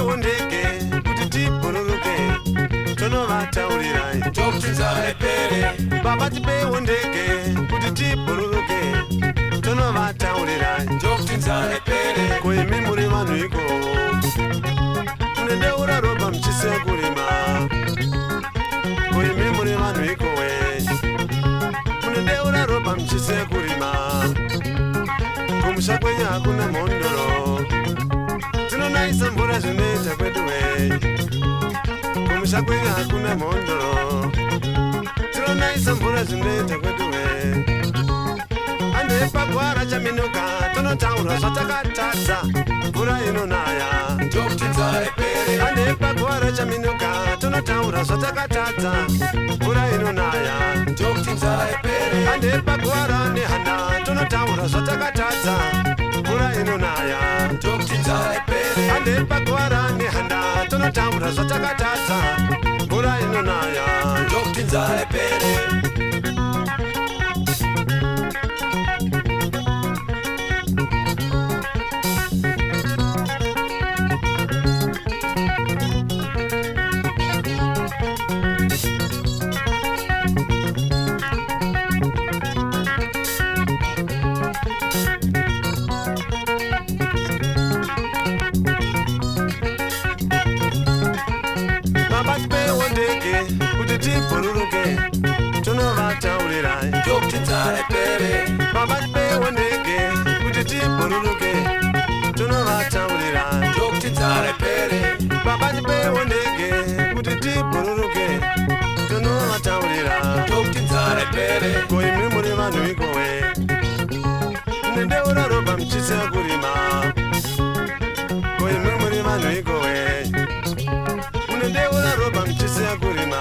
tipewo ndege kuti tibhururuke tonovataurirai tokutinzalepere baba tipewo ndege kuti tibhururuke tonovataurirai tokutinzalepere koimi muri vanhu iko munendeura ropa muchisekurima koimi muri vanhu ikowe munendeura ropa muchisekurima kumusha kwenyu hakuna mhondoro tinonaisa mvura zvinoita kweduwe kumusha kwenyu hakuna mhondoro tinonaisa mvura zvinoita kweduwe andepagwara chaminuka tonotaura zvatakatadza mvura inonaya tokutinzalepere andepagwara chaminuka tonotaura zvatakatadza mvura inonaya tokutinzalepere andepagwara nehana tonotaura zvatakatadza mvura inonaya tokutinzalepere andepagwara nehanda tonotaura zvatakatadza mvura inonaya tokutinzalepere tibhururuke tonovataurirai tokutinzalepere baba tipewo ndege kuti tibhururuke tonovataurirai tokutinzalepere baba tipewo ndege kuti tibhururuke tonovataurira tokutinzalepere koimi muri vanhu ikowe munendeura ropa muchisekurima koimi muri vanhu ikowe munendeura ropa muchisekurima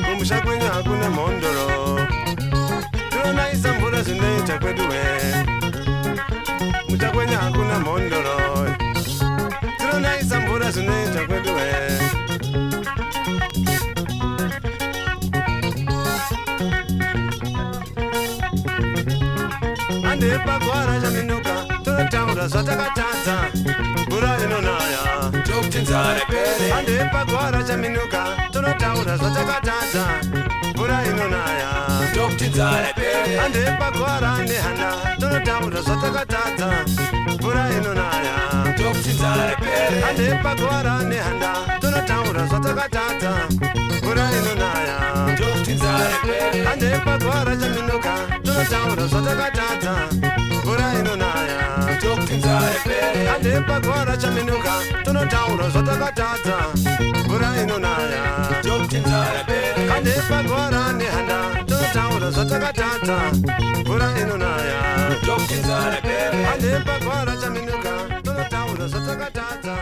kumusha kwenyu hakuna mhondoro tinonaisa mvura zvinoita kweduwe musha kwenyu hakuna mhondoro tinonaisa mvura zvinoita kweduwe andepagwara chaminuka tonotaura zvatakatadza mvura inonaya tokutinzalepere andepagwara chaminuka tonotaura zvatakatadza mvura inonaya tokutinzalepere andepagwara nehanda tonotaura zvatakatadza mvura inonaya tokutinzalepere andepagwara nehanda tonotaura zvatakatadza mvura inonaya tokutinzalepere andepagwara chaminuka tonotaura zvatakatadza mvura inonaya tokutinzalepere andepagwara chaminuka tonotaura zvatakatadza mvura inonaya tokutinzalepere andepagwara nehanda tonotaura zvatakatadza mvura inonaya tokutinzalepere andepagwara chaminuka tonotaura zvatakatadza